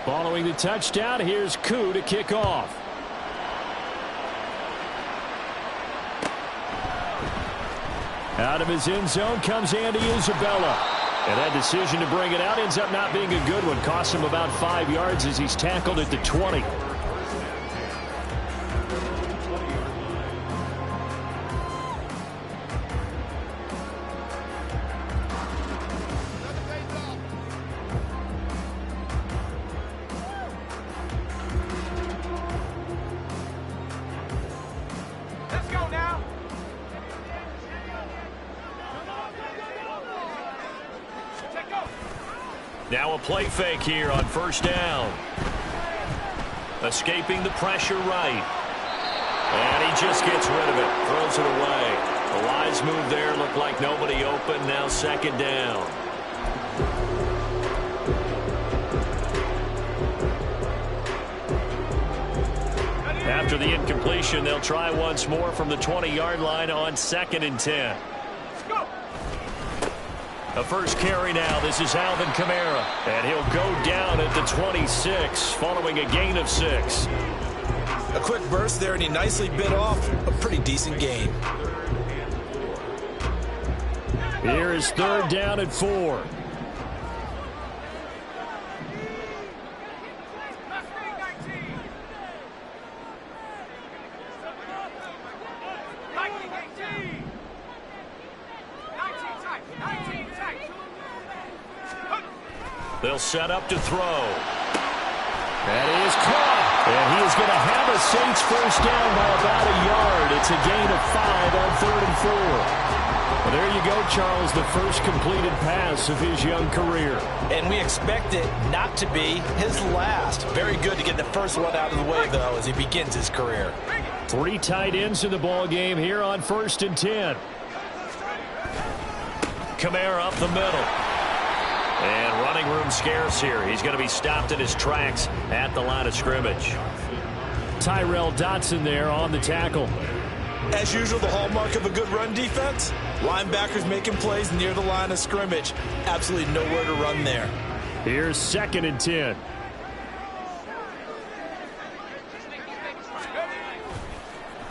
Following the touchdown, here's Koo to kick off. Out of his end zone comes Andy Isabella. And that decision to bring it out ends up not being a good one. Costs him about 5 yards as he's tackled at the 20. Now a play fake here on first down. Escaping the pressure right. And he just gets rid of it. Throws it away. The wise move there. Looked like nobody open. Now second down. After the incompletion, they'll try once more from the 20-yard line on 2nd and 10. The first carry now. This is Alvin Kamara. And he'll go down at the 26 following a gain of 6. A quick burst there, and he nicely bit off a pretty decent gain. Here is 3rd down and 4. They'll set up to throw. That is caught. And he is going to have a Saints first down by about a yard. It's a gain of 5 on 3rd and 4. Well, there you go, Charles, the first completed pass of his young career. And we expect it not to be his last. Very good to get the first one out of the way, though, as he begins his career. 3 tight ends in the ball game here on 1st and 10. Kamara up the middle. And running room scarce here. He's going to be stopped in his tracks at the line of scrimmage. Tyrell Dotson there on the tackle. As usual, the hallmark of a good run defense, linebackers making plays near the line of scrimmage. Absolutely nowhere to run there. Here's 2nd and 10.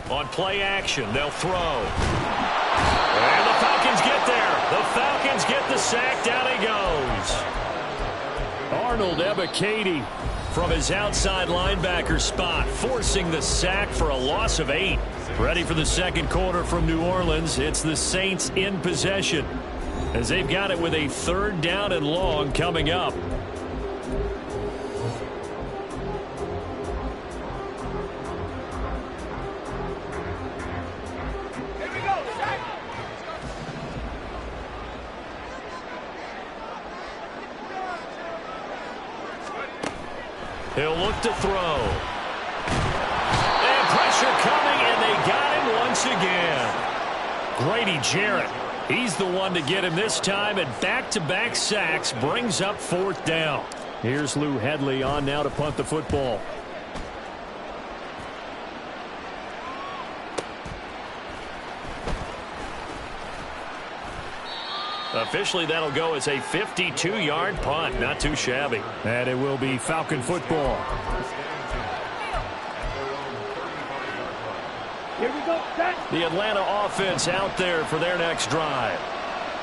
On play action, they'll throw. And the Falcons get there. The Falcons get the sack. Down he goes. Arnold Ebiketie from his outside linebacker spot, forcing the sack for a loss of 8. Ready for the second quarter from New Orleans. It's the Saints in possession as they've got it with a 3rd down and long coming up. He'll look to throw. And pressure coming, and they got him once again. Grady Jarrett. He's the one to get him this time, and back-to-back sacks brings up 4th down. Here's Lou Hedley on now to punt the football. Officially, that'll go as a 52-yard punt. Not too shabby. And it will be Falcon football. Here we go. The Atlanta offense out there for their next drive.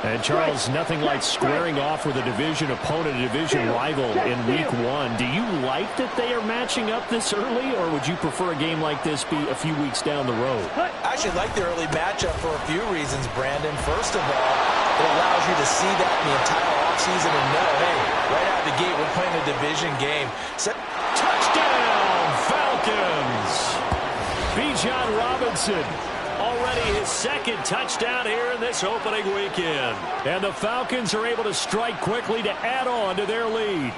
And, Charles, nothing like squaring off with a division opponent, a division rival in Week 1. Do you like that they are matching up this early, or would you prefer a game like this be a few weeks down the road? I actually like the early matchup for a few reasons, Brandon. First of all, it allows you to see that in the entire offseason and know, hey, right out of the gate, we're playing a division game. Touchdown, Falcons! Bijan Robinson. Already his 2nd touchdown here in this opening weekend. And the Falcons are able to strike quickly to add on to their lead.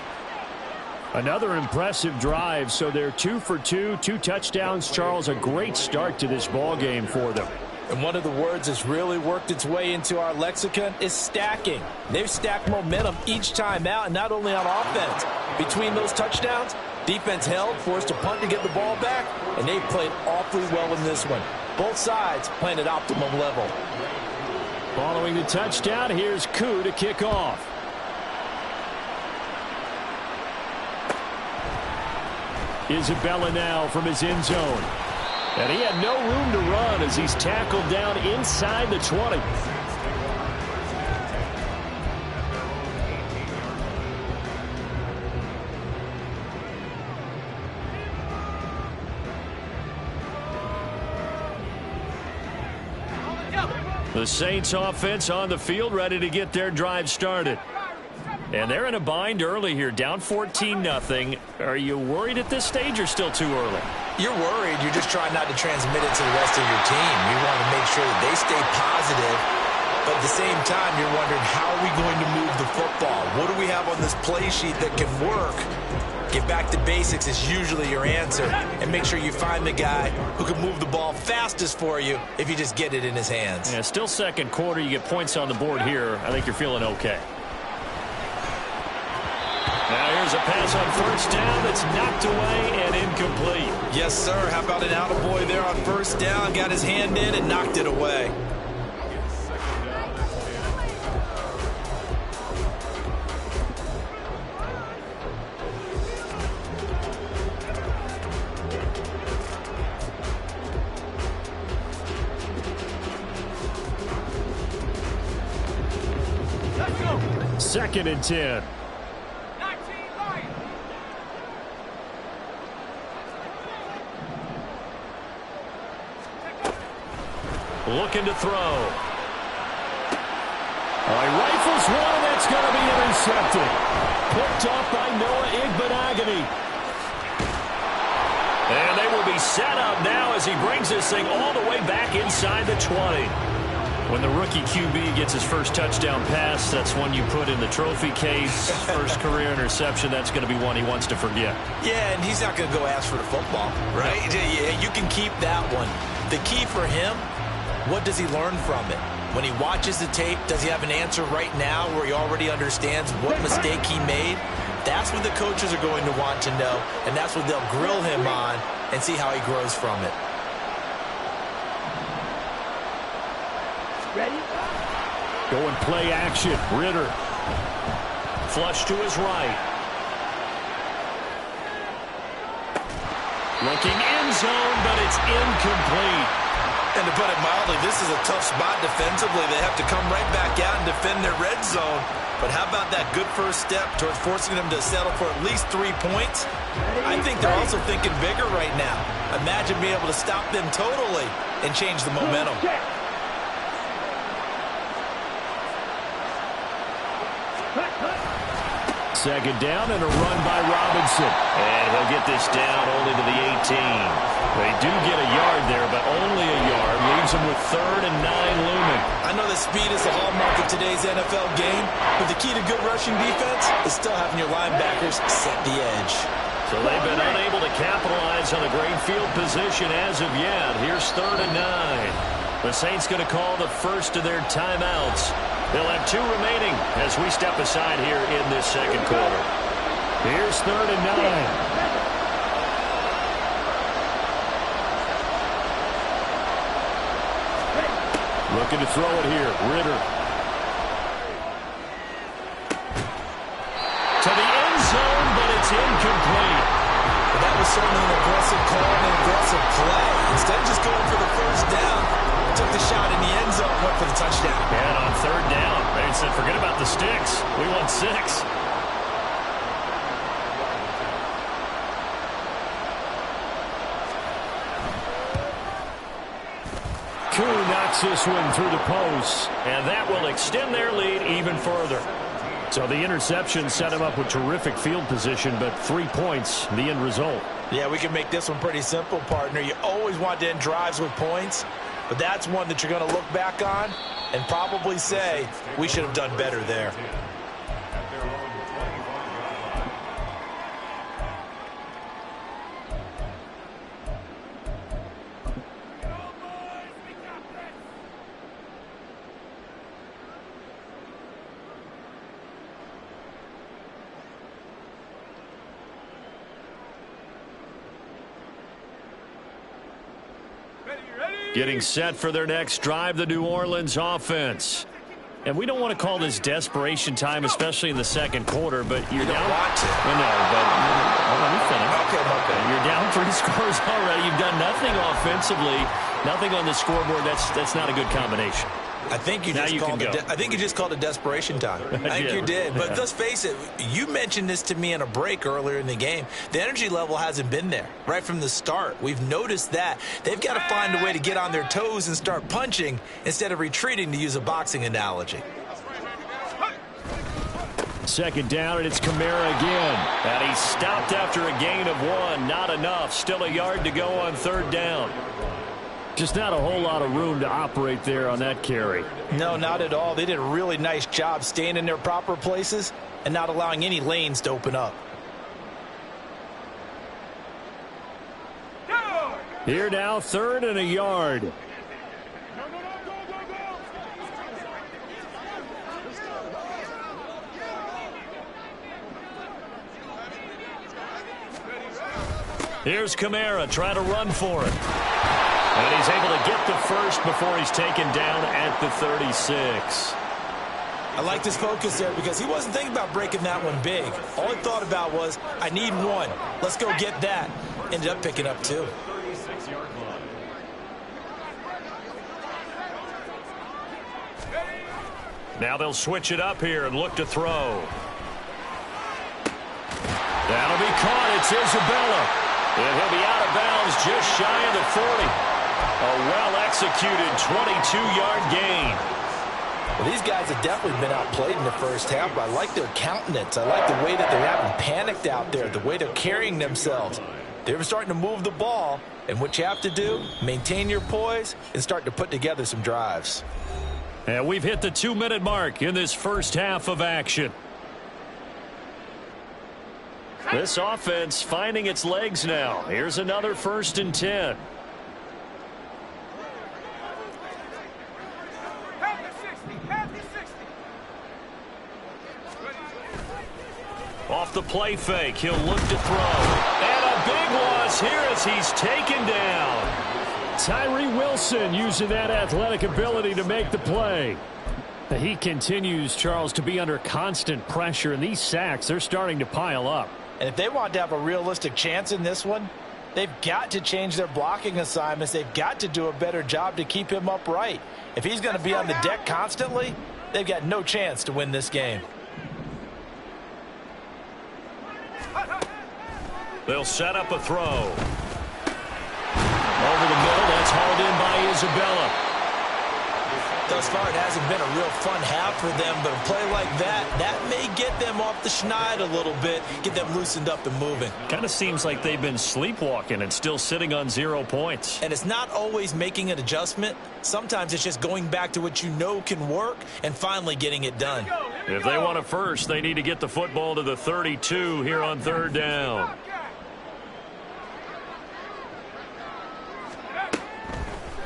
Another impressive drive, so they're 2 for 2, 2 touchdowns. Charles, a great start to this ball game for them. And one of the words that's really worked its way into our lexicon is stacking. They've stacked momentum each time out, and not only on offense. Between those touchdowns, defense held, forced a punt to get the ball back, and they played awfully well in this one. Both sides playing at optimum level. Following the touchdown, here's Koo to kick off. Isabella now from his end zone. And he had no room to run as he's tackled down inside the 20. The Saints offense on the field, ready to get their drive started. And they're in a bind early here, down 14-0. Are you worried at this stage or still too early? You're worried. You're just trying not to transmit it to the rest of your team. You want to make sure that they stay positive. But at the same time, you're wondering, how are we going to move the football? What do we have on this play sheet that can work? Get back to basics is usually your answer. And make sure you find the guy who can move the ball fastest for you if you just get it in his hands. Yeah, still second quarter. You get points on the board here. I think you're feeling okay. Now here's a pass on first down that's knocked away and incomplete. Yes, sir. How about an attaboy there on first down? Got his hand in and knocked it away. Second and 10. Looking to throw. He rifles one, and that's going to be intercepted. Picked off by Noah Igbenogany. And they will be set up now as he brings this thing all the way back inside the 20. When the rookie QB gets his first touchdown pass, that's one you put in the trophy case. First career interception, that's going to be one he wants to forget. Yeah, and he's not going to go ask for the football, right? Yeah, you can keep that one. The key for him, what does he learn from it? When he watches the tape, does he have an answer right now where he already understands what mistake he made? That's what the coaches are going to want to know, and that's what they'll grill him on and see how he grows from it. Ready? Going play action. Ritter. Flush to his right. Looking end zone, but it's incomplete. And to put it mildly, this is a tough spot defensively. They have to come right back out and defend their red zone. But how about that good first step towards forcing them to settle for at least 3 points? I think they're also thinking bigger right now. Imagine being able to stop them totally and change the momentum. Second down and a run by Robinson. And he'll get this down only to the 18. They do get a yard there, but only a yard. Leaves them with 3rd and 9 looming. I know that speed is the hallmark of today's NFL game, but the key to good rushing defense is still having your linebackers set the edge. So they've been unable to capitalize on a great field position as of yet. Here's 3rd and 9. The Saints going to call the first of their timeouts. They'll have 2 remaining as we step aside here in this second quarter. Here's 3rd and 9. Looking to throw it here. Ritter. To the end zone, but it's incomplete. But that was certainly an aggressive call and an aggressive play. Instead of just going for the first down, took the shot in the end zone, went for the touchdown. And on 3rd down, they said, forget about the sticks. We want 6. Koo knocks this one through the post, and that will extend their lead even further. So the interception set him up with terrific field position, but 3 points, the end result. Yeah, we can make this one pretty simple, partner. You always want to end drives with points, but that's one that you're going to look back on and probably say, we should have done better there. Getting set for their next drive, the New Orleans offense. And we don't want to call this desperation time, especially in the second quarter, but you're you down. don't want to. Well, no, but let me finish. Okay. You're down 3 scores already. You've done nothing offensively, nothing on the scoreboard. That's not a good combination. I think you just called it desperation time. I think you did. But let's face it, you mentioned this to me in a break earlier in the game. The energy level hasn't been there right from the start. We've noticed that. They've got to find a way to get on their toes and start punching instead of retreating, to use a boxing analogy. Second down, and it's Kamara again. And he's stopped after a gain of 1. Not enough. Still a yard to go on third down. Just not a whole lot of room to operate there on that carry. No, not at all. They did a really nice job staying in their proper places and not allowing any lanes to open up. Here now, 3rd and a yard. Here's Kamara trying to run for it. And he's able to get the first before he's taken down at the 36. I liked his focus there because he wasn't thinking about breaking that one big. All he thought about was, I need 1. Let's go get that. Ended up picking up 2. Now they'll switch it up here and look to throw. That'll be caught. It's Isabella. And he'll be out of bounds just shy of the 40. A well-executed 22-yard gain. Well, these guys have definitely been outplayed in the first half, but I like their countenance. I like the way that they haven't panicked out there, the way they're carrying themselves. They're starting to move the ball, and what you have to do, maintain your poise and start to put together some drives. And we've hit the 2-minute mark in this first half of action. This offense finding its legs now. Here's another 1st and 10. Off the play fake, he'll look to throw. And a big loss here as he's taken down. Tyree Wilson using that athletic ability to make the play. He continues, Charles, to be under constant pressure, and these sacks, they're starting to pile up. And if they want to have a realistic chance in this one, they've got to change their blocking assignments. They've got to do a better job to keep him upright. If he's going to be on the deck constantly, they've got no chance to win this game. They'll set up a throw. Over the middle, that's hauled in by Isabella. Thus far, it hasn't been a real fun half for them, but a play like that may get them off the schneid a little bit, get them loosened up and moving. Kind of seems like they've been sleepwalking and still sitting on 0 points. And it's not always making an adjustment. Sometimes it's just going back to what you know can work and finally getting it done. If they want a first, they need to get the football to the 32 here on third down.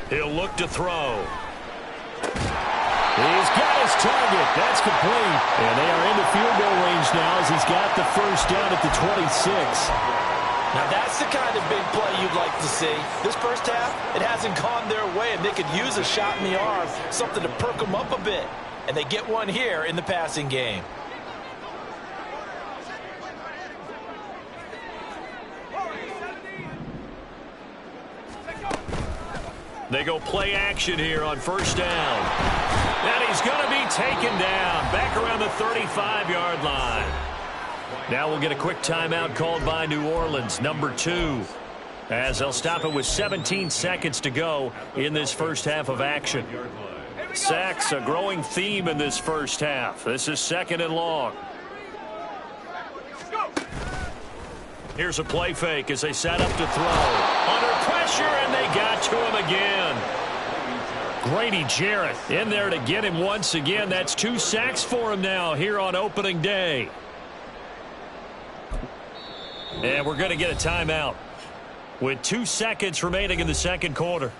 He'll look to throw. He's got his target. That's complete. And they are into field goal range now as he's got the first down at the 26. Now that's the kind of big play you'd like to see. This first half, it hasn't gone their way, and they could use a shot in the arm, something to perk them up a bit. And they get one here in the passing game. They go play action here on first down. And he's going to be taken down back around the 35-yard line. Now we'll get a quick timeout called by New Orleans, number 2, as they'll stop it with 17 seconds to go in this first half of action. Sacks, a growing theme in this first half. This is 2nd and long. Here's a play fake as they set up to throw. Under pressure, and they got to him again. Grady Jarrett in there to get him once again. That's 2 sacks for him now here on opening day. And we're going to get a timeout with 2 seconds remaining in the second quarter.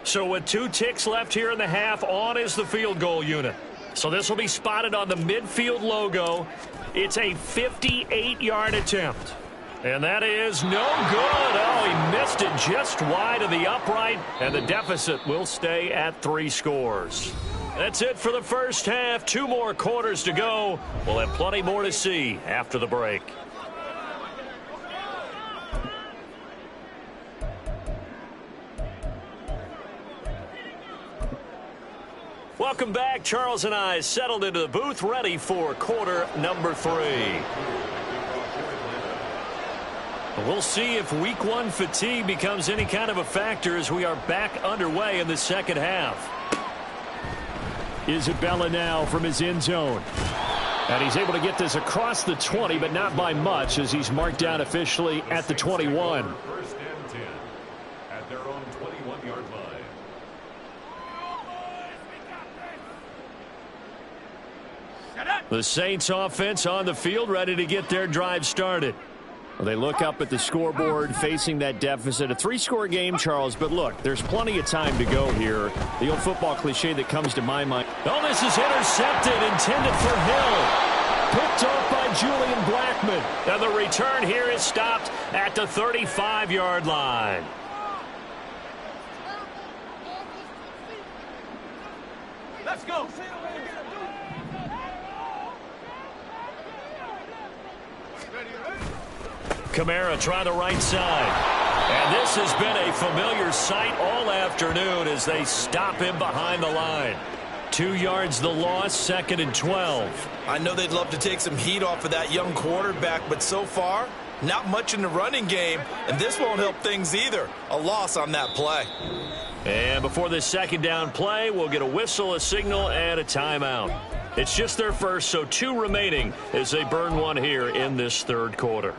So with 2 ticks left here in the half, on is the field goal unit. So this will be spotted on the midfield logo. It's a 58-yard attempt. And that is no good. Oh, he missed it just wide of the upright, and the deficit will stay at 3 scores. That's it for the first half. 2 more quarters to go. We'll have plenty more to see after the break. Welcome back. Charles and I settled into the booth, ready for quarter number 3. We'll see if week 1 fatigue becomes any kind of a factor as we are back underway in the second half. Isabella now from his end zone. And he's able to get this across the 20, but not by much as he's marked down officially at the 21. First and 10 at their own 21-yard line. The Saints offense on the field, ready to get their drive started. Well, they look up at the scoreboard, facing that deficit. A 3-score game, Charles, but look, there's plenty of time to go here. The old football cliche that comes to my mind. Oh, this is intercepted, intended for Hill. Picked off by Julian Blackman. And the return here is stopped at the 35-yard line. Let's go. Kamara trying the right side. And this has been a familiar sight all afternoon as they stop him behind the line. 2 yards the loss, 2nd and 12. I know they'd love to take some heat off of that young quarterback, but so far, not much in the running game, and this won't help things either. A loss on that play. And before this 2nd down play, we'll get a whistle, a signal, and a timeout. It's just their first, so 2 remaining as they burn 1 here in this 3rd quarter.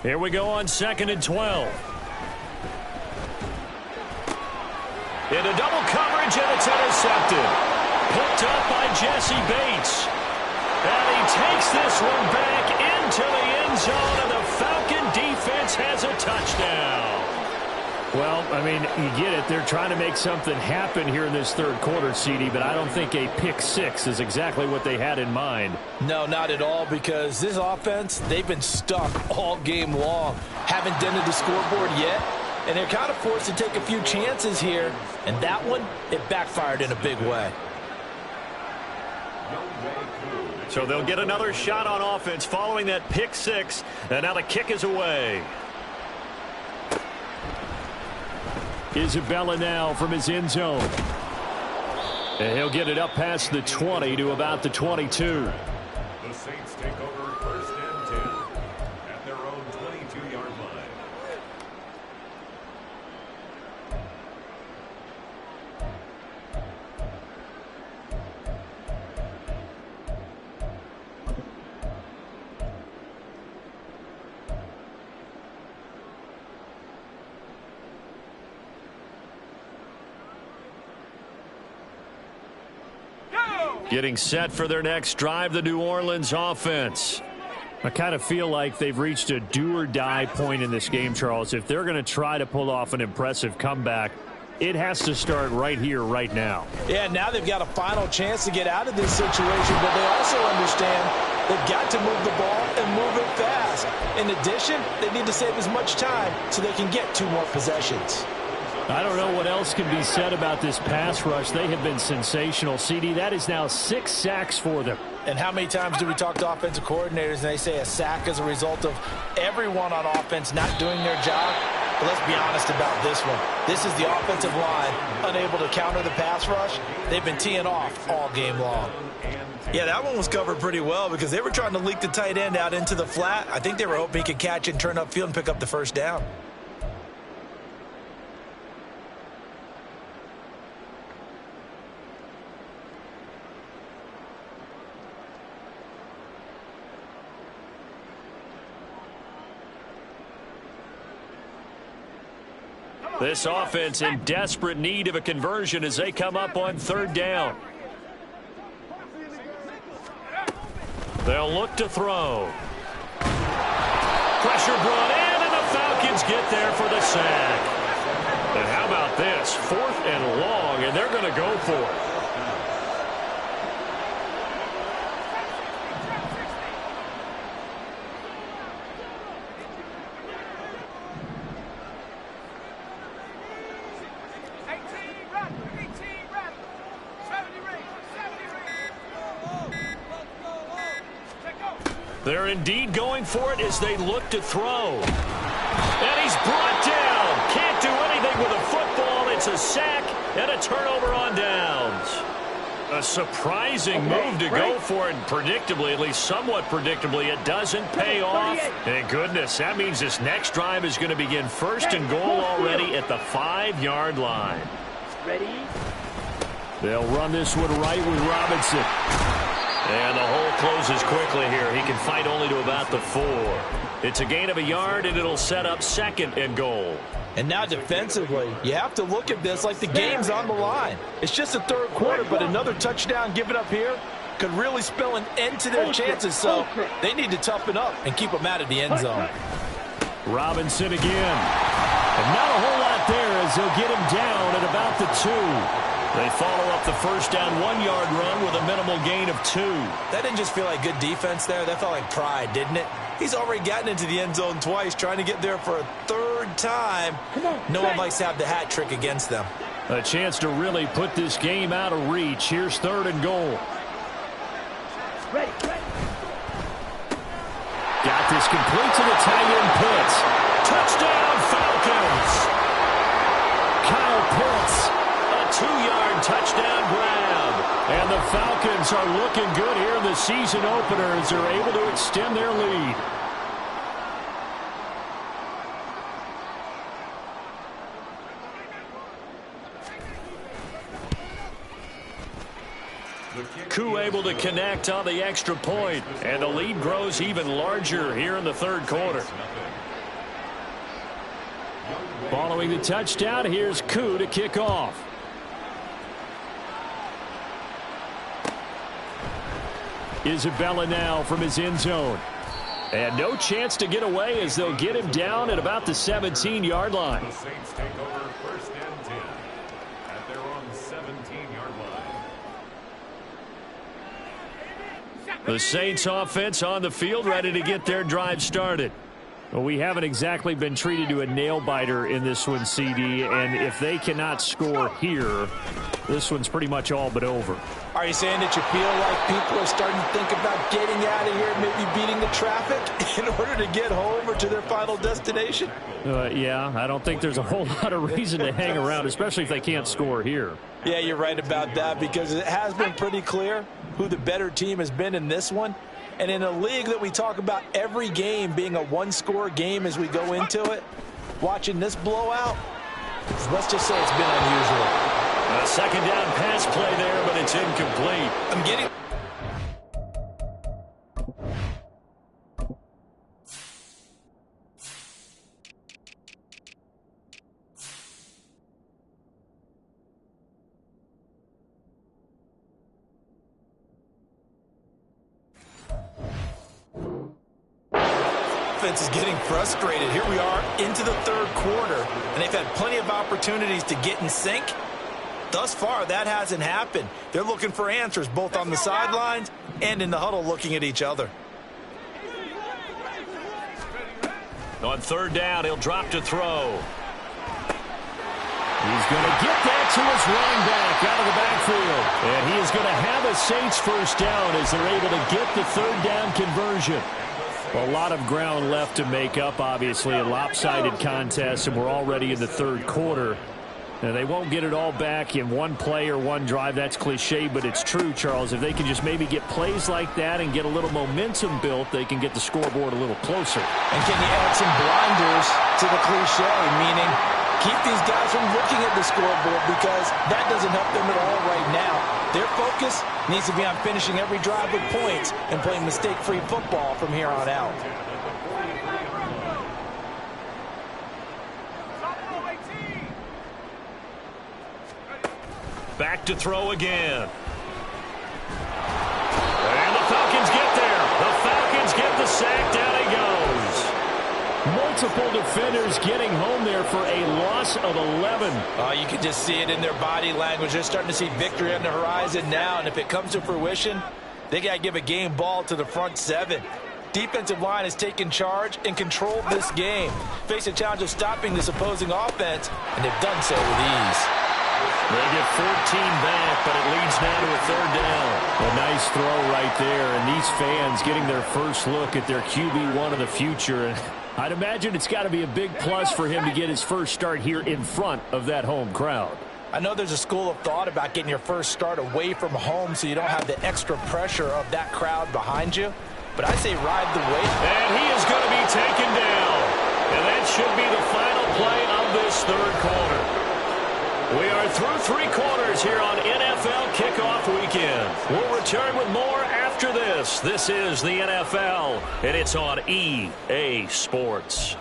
Here we go on 2nd and 12. Into double coverage, and it's intercepted. Picked up by Jesse Bates. And he takes this one back into the end zone, and the Falcon defense has a touchdown. Well, I mean, you get it. They're trying to make something happen here in this 3rd quarter, CD, but I don't think a pick 6 is exactly what they had in mind. No, not at all, because this offense, they've been stuck all game long. Haven't dented the scoreboard yet, and they're kind of forced to take a few chances here, and that one, it backfired in a big way. So they'll get another shot on offense following that pick 6, and now the kick is away. Isabella now from his end zone. And he'll get it up past the 20 to about the 22. The Saints take over 1st and 10 at their own 22-yard line. Getting set for their next drive, the New Orleans offense. I kind of feel like they've reached a do-or-die point in this game, Charles. If they're going to try to pull off an impressive comeback, it has to start right here, right now. Yeah, now they've got a final chance to get out of this situation, but they also understand they've got to move the ball and move it fast. In addition, they need to save as much time so they can get 2 more possessions. I don't know what else can be said about this pass rush. They have been sensational. CD, that is now 6 sacks for them. And how many times do we talk to offensive coordinators and they say a sack is a result of everyone on offense not doing their job? But let's be honest about this one. This is the offensive line unable to counter the pass rush. They've been teeing off all game long. Yeah, that one was covered pretty well because they were trying to leak the tight end out into the flat. I think they were hoping he could catch it and turn upfield and pick up the 1st down. This offense in desperate need of a conversion as they come up on 3rd down. They'll look to throw. Pressure brought in, and the Falcons get there for the sack. And how about this? 4th and long, and they're going to go for it. They're indeed going for it as they look to throw. And he's brought down. Can't do anything with a football. It's a sack and a turnover on downs. A surprising move to go for it, and predictably, at least somewhat predictably, it doesn't pay off. Thank goodness, that means this next drive is going to begin 1st and goal already at the 5-yard line. Ready? They'll run this one right with Robinson. And the hole closes quickly here. He can fight only to about the 4. It's a gain of a yard, and it'll set up 2nd and goal. And now defensively, you have to look at this like the game's on the line. It's just the 3rd quarter, but another touchdown given up here could really spell an end to their chances. So they need to toughen up and keep them out of the end zone. Robinson again. And not a whole lot there as they'll get him down at about the 2. They follow up the first down 1-yard run with a minimal gain of 2. That didn't just feel like good defense there. That felt like pride, didn't it? He's already gotten into the end zone twice, trying to get there for a 3rd time. No one likes to have the hat trick against them. A chance to really put this game out of reach. Here's 3rd and goal. Ready. Got this complete to the tight end Pitts. Touchdown Falcons! Kyle Pitts. 2-yard touchdown grab. And the Falcons are looking good here in the season opener as they're able to extend their lead. Koo able to connect on the extra point, and the lead grows even larger here in the 3rd quarter. Following the touchdown, here's Koo to kick off. Isabella now from his end zone. And no chance to get away as they'll get him down at about the 17-yard line. The Saints take over 1st and 10 at their own 17-yard line. The Saints offense on the field ready to get their drive started. Well, we haven't exactly been treated to a nail-biter in this one, CD, and if they cannot score here, this one's pretty much all but over. Are you saying that you feel like people are starting to think about getting out of here, maybe beating the traffic in order to get home or to their final destination? Yeah, I don't think there's a whole lot of reason to hang around, especially if they can't score here. Yeah, you're right about that because it has been pretty clear who the better team has been in this one. And in a league that we talk about every game being a one-score game as we go into it, watching this blowout, let's just say it's been unusual. A 2nd down pass play there, but it's incomplete. I'm getting... Is getting frustrated. Here we are into the 3rd quarter, and they've had plenty of opportunities to get in sync. Thus far, that hasn't happened. They're looking for answers both on the sidelines and in the huddle looking at each other. On 3rd down, he'll drop to throw. He's going to get that to his running back out of the backfield. And he is going to have a Saints 1st down as they're able to get the 3rd down conversion. Well, a lot of ground left to make up, obviously, a lopsided contest, and we're already in the 3rd quarter. Now, they won't get it all back in one play or one drive. That's cliche, but it's true, Charles. If they can just maybe get plays like that and get a little momentum built, they can get the scoreboard a little closer. And can you add some blinders to the cliche, meaning keep these guys from looking at the scoreboard because that doesn't help them at all right now. Their focus needs to be on finishing every drive with points and playing mistake-free football from here on out. Back to throw again. And the Falcons get there. The Falcons get the sack. Down he goes. multiple defenders getting home there for a loss of 11. You can just see it in their body language. They're starting to see victory on the horizon now, and if it comes to fruition, they got to give a game ball to the front seven. Defensive line has taken charge and controlled this game. Face a challenge of stopping this opposing offense, and they've done so with ease. They get 14 back, but it leads now to a third down. A nice throw right there, and these fans getting their first look at their QB1 of the future. I'd imagine it's got to be a big plus for him to get his first start here in front of that home crowd. I know there's a school of thought about getting your first start away from home so you don't have the extra pressure of that crowd behind you. But I say ride the wave. And he is going to be taken down. And that should be the final play of this third quarter. We are through 3 quarters here on NFL Kickoff Weekend. We'll return with more after this. This is the NFL, and it's on EA Sports.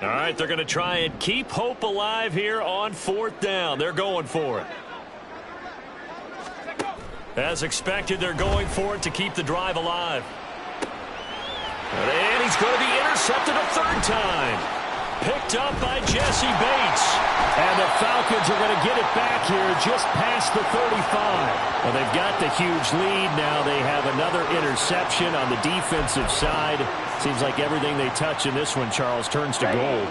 All right, they're going to try and keep hope alive here on 4th down. They're going for it. As expected, they're going for it to keep the drive alive. And he's going to be intercepted a third time. Picked up by Jesse Bates. And the Falcons are going to get it back here just past the 35. Well, they've got the huge lead. Now they have another interception on the defensive side. Seems like everything they touch in this one, Charles, turns to gold.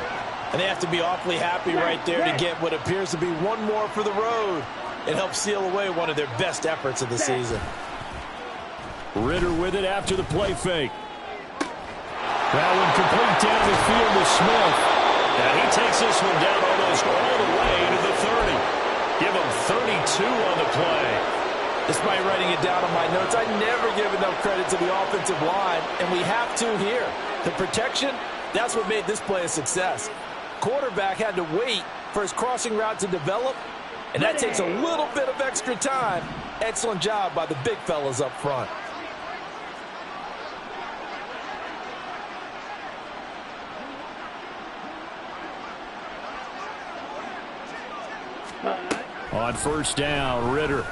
And they have to be awfully happy right there to get what appears to be one more for the road. It helps seal away one of their best efforts of the season. Ritter with it after the play fake. That one complete down the field to Smith. And he takes this one down almost all the way to the 30. Give him 32 on the play. Despite writing it down on my notes, I never give enough credit to the offensive line, and we have to here. The protection, that's what made this play a success. Quarterback had to wait for his crossing route to develop, and that takes a little bit of extra time. Excellent job by the big fellas up front. On 1st down, Ritter.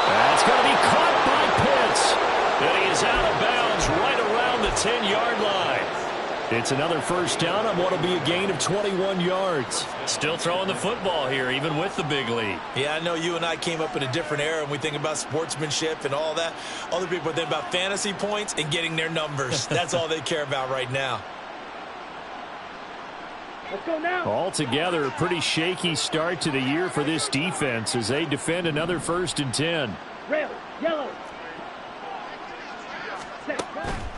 That's going to be caught by Pitts. And he is out of bounds right around the 10-yard line. It's another 1st down on what will be a gain of 21 yards. Still throwing the football here, even with the big lead. Yeah, I know you and I came up in a different era, and we think about sportsmanship and all that. Other people think about fantasy points and getting their numbers. That's all they care about right now. Let's go now. Altogether, a pretty shaky start to the year for this defense as they defend another 1st and 10. Red, yellow.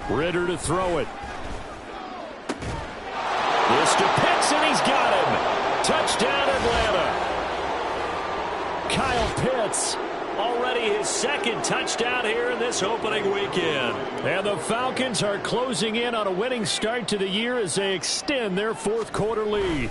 Ritter to throw it. This to Pitts, and he's got him. Touchdown, Atlanta. Kyle Pitts, already his 2nd touchdown here in this opening weekend. And the Falcons are closing in on a winning start to the year as they extend their 4th quarter lead.